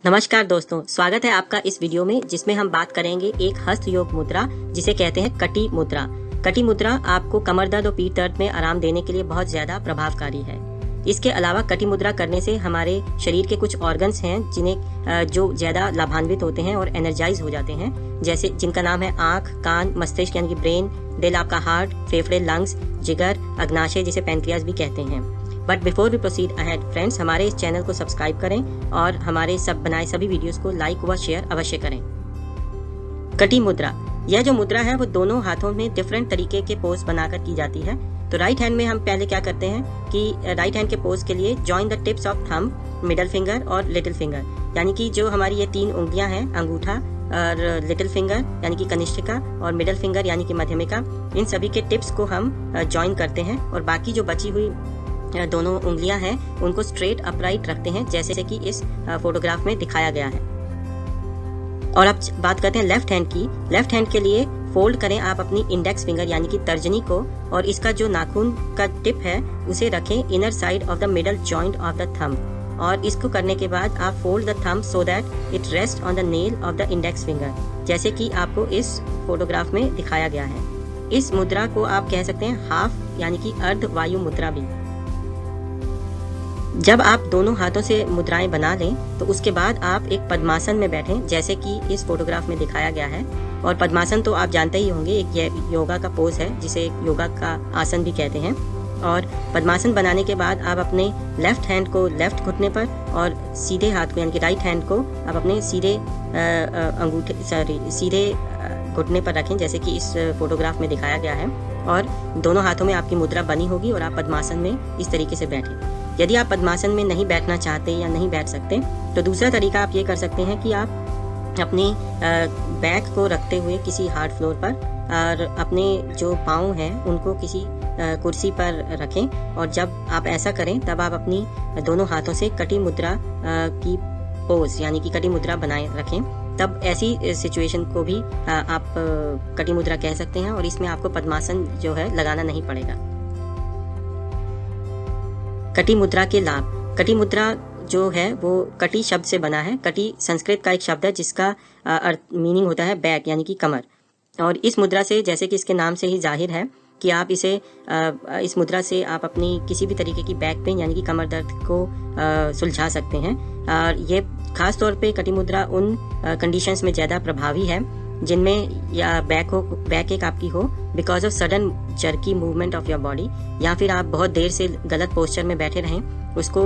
नमस्कार दोस्तों, स्वागत है आपका इस वीडियो में जिसमें हम बात करेंगे एक हस्त योग मुद्रा जिसे कहते हैं कटी मुद्रा। कटी मुद्रा आपको कमर दर्द और पीठ दर्द में आराम देने के लिए बहुत ज्यादा प्रभावकारी है। इसके अलावा कटी मुद्रा करने से हमारे शरीर के कुछ ऑर्गन्स हैं जिन्हें जो ज्यादा लाभान्वित होते हैं और एनर्जाइज हो जाते हैं, जैसे जिनका नाम है आंख, कान, मस्तिष्क यानी कि ब्रेन, दिल आपका हार्ट, फेफड़े, लंग्स, जिगर, अग्नाशय जिसे पैनक्रियाज भी कहते हैं। But before we proceed ahead friends, हमारे इस चैनल को सब्सक्राइब करें और हमारे सब बनाए सभी वीडियोस को लाइक व शेयर अवश्य करें। कटी मुद्रा, यह जो मुद्रा है वो दोनों हाथों में डिफरेंट तरीके के पोज बनाकर की जाती है। तो राइट हैंड में हम पहले क्या करते हैं कि राइट हैंड के पोज के लिए join the tips of thumb, middle finger और लिटिल फिंगर, यानी कि जो हमारी ये तीन उंगलियां हैं, अंगूठा और लिटिल फिंगर यानी कि कनिष्ठिका और मिडल फिंगर यानी कि मध्यमिका, इन सभी के टिप्स को हम ज्वाइन करते हैं और बाकी जो बची हुई दोनों उंगलियां हैं उनको स्ट्रेट अपराइट रखते हैं, जैसे कि इस फोटोग्राफ में दिखाया गया है। और अब बात करते हैं लेफ्ट हैंड की। लेफ्ट हैंड के लिए फोल्ड करें आप अपनी इंडेक्स फिंगर यानी कि तर्जनी को, और इसका जो नाखून का टिप है उसे रखें inner side of the middle joint of the thumb, और इसको करने के बाद आप fold the thumb so that it rest on the nail of the index finger, जैसे कि आपको इस फोटोग्राफ में दिखाया गया है। इस मुद्रा को आप कह सकते हैं हाफ यानी कि अर्ध वायु मुद्रा भी। जब आप दोनों हाथों से मुद्राएं बना लें तो उसके बाद आप एक पद्मासन में बैठें, जैसे कि इस फोटोग्राफ में दिखाया गया है। और पद्मासन तो आप जानते ही होंगे, एक योगा का पोज है जिसे योगा का आसन भी कहते हैं। और पद्मासन बनाने के बाद आप अपने लेफ्ट हैंड को लेफ्ट घुटने पर और सीधे हाथ को यानी कि राइट हैंड को आप अपने सीधे घुटने पर रखें, जैसे कि इस फोटोग्राफ में दिखाया गया है। और दोनों हाथों में आपकी मुद्रा बनी होगी और आप पद्मासन में इस तरीके से बैठें। यदि आप पद्मासन में नहीं बैठना चाहते या नहीं बैठ सकते तो दूसरा तरीका आप ये कर सकते हैं कि आप अपनी बैक को रखते हुए किसी हार्ड फ्लोर पर और अपने जो पाँव हैं उनको किसी कुर्सी पर रखें, और जब आप ऐसा करें तब आप अपनी दोनों हाथों से कटी मुद्रा की पोज यानी कि कटी मुद्रा बनाए रखें। तब ऐसी सिचुएशन को भी आप कटी मुद्रा कह सकते हैं और इसमें आपको पद्मासन जो है लगाना नहीं पड़ेगा। कटी मुद्रा के लाभ। कटी मुद्रा जो है वो कटी शब्द से बना है। कटी संस्कृत का एक शब्द है जिसका मीनिंग होता है बैक यानी कि कमर, और इस मुद्रा से, जैसे कि इसके नाम से ही जाहिर है कि आप इस मुद्रा से आप अपनी किसी भी तरीके की बैक पेन यानी कि कमर दर्द को सुलझा सकते हैं। और ये खास तौर पे कटी मुद्रा उन कंडीशंस में ज़्यादा प्रभावी है जिनमें या बैक एक आपकी हो because of sudden jerky movement of your body, या फिर आप बहुत देर से गलत पोस्चर में बैठे रहें, उसको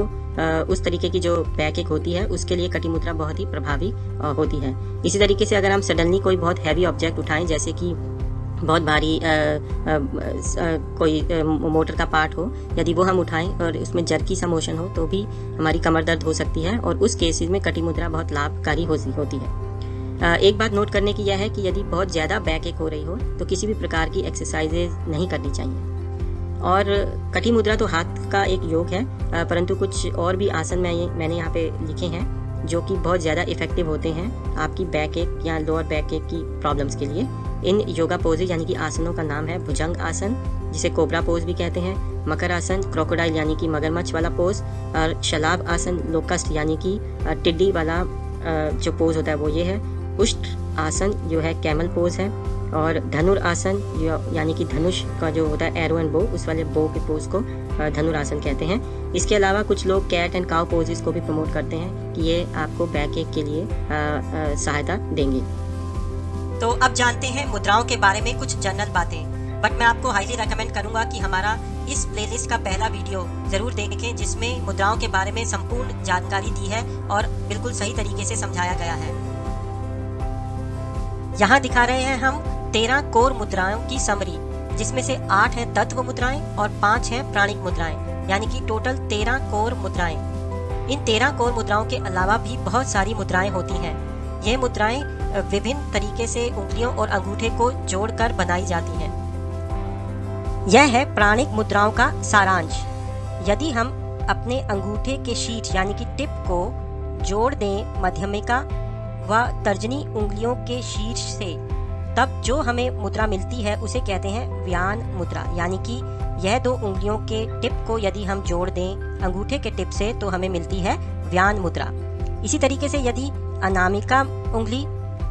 उस तरीके की जो बैक एक होती है उसके लिए कटी मुद्रा बहुत ही प्रभावी होती है। इसी तरीके से अगर हम सडनली कोई बहुत हैवी ऑब्जेक्ट उठाएं, जैसे कि बहुत भारी कोई मोटर का पार्ट हो, यदि वो हम उठाएं और उसमें जर्की सा मोशन हो तो भी हमारी कमर दर्द हो सकती है, और उस केसेस में कटी मुद्रा बहुत लाभकारी होती है। एक बात नोट करने की यह है कि यदि बहुत ज़्यादा बैक एक हो रही हो तो किसी भी प्रकार की एक्सरसाइजेज नहीं करनी चाहिए। और कटी मुद्रा तो हाथ का एक योग है, परंतु कुछ और भी आसन मैंने यहाँ पे लिखे हैं जो कि बहुत ज़्यादा इफेक्टिव होते हैं आपकी बैक एक या लोअर बैक एक की प्रॉब्लम्स के लिए। इन योगा पोजेज यानी कि आसनों का नाम है भुजंग आसन, जिसे कोबरा पोज भी कहते हैं, मकर आसन, क्रोकोडाइल यानी कि मगरमच्छ वाला पोज, और शलाभ आसन, लोकस्ट यानी कि टिड्डी वाला जो पोज होता है वो ये है। उष्ट आसन जो है कैमल पोज है, और धनुर आसन यानी कि धनुष का जो होता है एरो एंड बो, उस वाले बो के पोज को धनुर आसन कहते हैं। इसके अलावा कुछ लोग कैट एंड काउ पोजेस को भी प्रमोट करते हैं कि ये आपको बैक एक के लिए सहायता देंगे। तो अब जानते हैं मुद्राओं के बारे में कुछ जनरल बातें, बट मैं आपको हाईली रेकमेंड करूंगा कि हमारा इस प्लेलिस्ट का पहला वीडियो जरूर देखें जिसमें मुद्राओं के बारे में संपूर्ण जानकारी दी है और बिल्कुल सही तरीके से समझाया गया है। यहाँ दिखा रहे हैं हम 13 कोर मुद्राओं की समरी, जिसमें से 8 हैं तत्व मुद्राएं और 5 हैं प्राणिक मुद्राएं, यानी कि टोटल 13 कोर मुद्राएं। इन 13 कोर मुद्राओं के अलावा भी बहुत सारी मुद्राएं होती हैं। ये मुद्राएं विभिन्न तरीके से उंगलियों और अंगूठे को जोड़कर बनाई जाती हैं। यह है प्राणिक मुद्राओं का सारांश। यदि हम अपने अंगूठे के शीर्ष यानी कि टिप को जोड़ दें मध्यमिका व तर्जनी उंगलियों के शीर्ष से, तब जो हमें मुद्रा मिलती है उसे कहते हैं व्यान मुद्रा, यानी कि यह दो उंगलियों के टिप को यदि हम जोड़ दें अंगूठे के टिप से तो हमें मिलती है व्यान मुद्रा। इसी तरीके से यदि अनामिका उंगली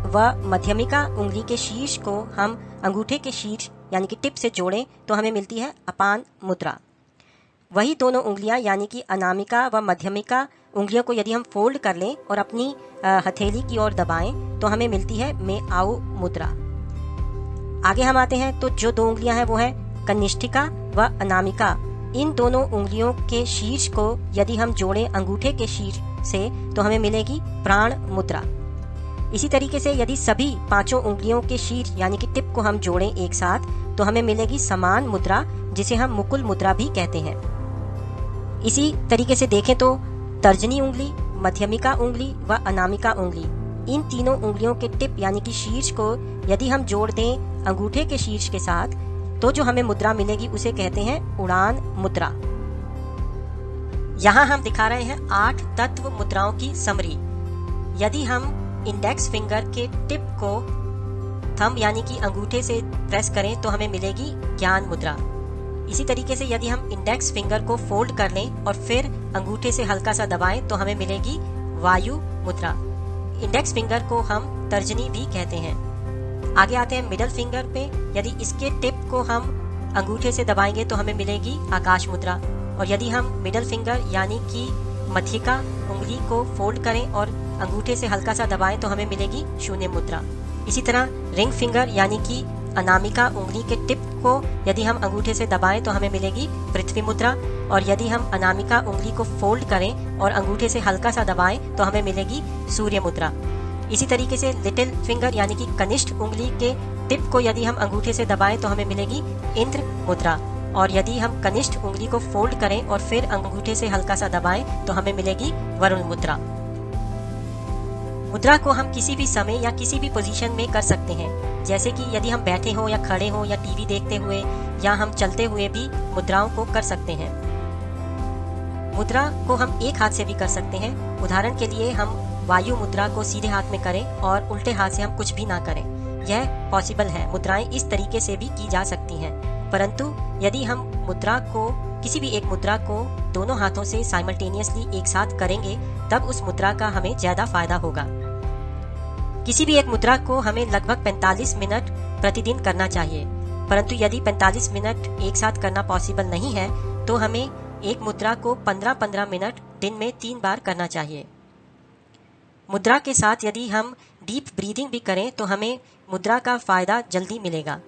व मध्यमिका उंगली के शीर्ष को हम अंगूठे के शीर्ष यानी कि टिप से जोड़ें तो हमें मिलती है अपान मुद्रा। वही दोनों उंगलियां यानी कि अनामिका व मध्यमिका उंगलियों को यदि हम फोल्ड कर लें और अपनी हथेली की ओर दबाएं तो हमें मिलती है मेआऊ मुद्रा। आगे हम आते हैं तो जो दो उंगलियां हैं वो है कनिष्ठिका व अनामिका। इन दोनों उंगलियों के शीर्ष को यदि हम जोड़ें अंगूठे के शीर्ष से तो हमें मिलेगी प्राण मुद्रा। इसी तरीके से यदि सभी पांचों उंगलियों के शीर्ष यानी कि टिप को हम जोड़ें एक साथ तो हमें मिलेगी समान मुद्रा, जिसे हम मुकुल मुद्रा भी कहते हैं। इसी तरीके से देखें तो तर्जनी उंगली, मध्यमिका उंगली व अनामिका उंगली, इन तीनों उंगलियों के टिप यानी कि शीर्ष को यदि हम जोड़ दें अंगूठे के शीर्ष के साथ तो जो हमें मुद्रा मिलेगी उसे कहते हैं उड़ान मुद्रा। यहाँ हम दिखा रहे हैं 8 तत्व मुद्राओं की समरी। यदि हम इंडेक्स फिंगर के टिप को थंब यानी कि अंगूठे से प्रेस करें तो हमें मिलेगी ज्ञान मुद्रा। इसी तरीके से यदि हम इंडेक्स फिंगर को फोल्ड कर लें और फिर अंगूठे से हल्का सा दबाएं तो हमें मिलेगी वायु मुद्रा। इंडेक्स फिंगर को हम तर्जनी भी कहते हैं। आगे आते हैं मिडल फिंगर पे। यदि इसके टिप को हम अंगूठे से दबाएंगे तो हमें मिलेगी आकाश मुद्रा। और यदि हम मिडल फिंगर यानी कि मध्यिका उंगली को फोल्ड करें और अंगूठे से हल्का सा दबाएं तो हमें मिलेगी शून्य मुद्रा। इसी तरह रिंग फिंगर यानी कि अनामिका उंगली के टिप को यदि हम अंगूठे से दबाएं तो हमें मिलेगी पृथ्वी मुद्रा। और यदि हम अनामिका उंगली को फोल्ड करें और अंगूठे से हल्का सा दबाएं तो हमें मिलेगी सूर्य मुद्रा। इसी तरीके से लिटिल फिंगर यानी कि कनिष्ठ उंगली के टिप को यदि हम अंगूठे से दबाएं तो हमें मिलेगी इंद्र मुद्रा। और यदि हम कनिष्ठ उंगली को फोल्ड करें और फिर अंगूठे से हल्का सा दबाएं तो हमें मिलेगी वरुण मुद्रा। मुद्रा को हम किसी भी समय या किसी भी पोजीशन में कर सकते हैं, जैसे कि यदि हम बैठे हों या खड़े हों या टीवी देखते हुए या हम चलते हुए भी मुद्राओं को कर सकते हैं। मुद्रा को हम एक हाथ से भी कर सकते हैं। उदाहरण के लिए हम वायु मुद्रा को सीधे हाथ में करें और उल्टे हाथ से हम कुछ भी ना करें, यह पॉसिबल है। मुद्राएं इस तरीके से भी की जा सकती हैं। परंतु यदि हम मुद्रा को किसी भी एक मुद्रा को दोनों हाथों से साइमल्टेनियसली एक साथ करेंगे तब उस मुद्रा का हमें ज्यादा फायदा होगा। किसी भी एक मुद्रा को हमें लगभग 45 मिनट प्रतिदिन करना चाहिए। परंतु यदि 45 मिनट एक साथ करना पॉसिबल नहीं है तो हमें एक मुद्रा को 15-15 मिनट दिन में 3 बार करना चाहिए। मुद्रा के साथ यदि हम डीप ब्रीदिंग भी करें तो हमें मुद्रा का फायदा जल्दी मिलेगा।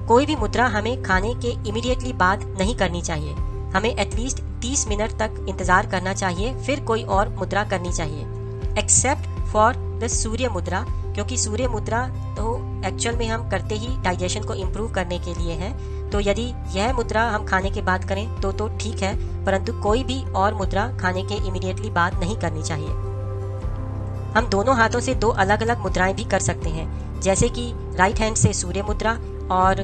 कोई भी मुद्रा हमें खाने के इमीडिएटली बाद नहीं करनी चाहिए। हमें एटलीस्ट 30 मिनट तक इंतजार करना चाहिए, फिर कोई और मुद्रा करनी चाहिए, एक्सेप्ट फॉर द सूर्य मुद्रा, क्योंकि सूर्य मुद्रा तो एक्चुअल में हम करते ही डाइजेशन को इम्प्रूव करने के लिए है। तो यदि यह मुद्रा हम खाने के बाद करें तो ठीक है, परंतु कोई भी और मुद्रा खाने के इमीडिएटली बाद नहीं करनी चाहिए। हम दोनों हाथों से 2 अलग अलग मुद्राएं भी कर सकते हैं, जैसे कि राइट हैंड से सूर्य मुद्रा और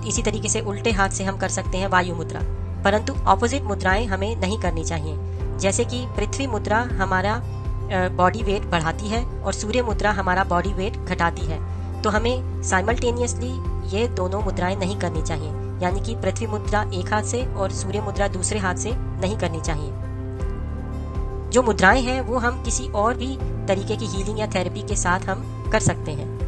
इसी तरीके से उल्टे हाथ से हम कर सकते हैं वायु मुद्रा। परंतु ऑपोजिट मुद्राएं हमें नहीं करनी चाहिए। जैसे कि पृथ्वी मुद्रा हमारा बॉडी वेट बढ़ाती है और सूर्य मुद्रा हमारा बॉडी वेट घटाती है। तो हमें साइमल्टेनियसली ये दोनों मुद्राएं नहीं करनी चाहिए, यानी कि पृथ्वी मुद्रा एक हाथ से और सूर्य मुद्रा दूसरे हाथ से नहीं करनी चाहिए। जो मुद्राएं हैं वो हम किसी और भी तरीके की हीलिंग या थेरेपी के साथ हम कर सकते हैं।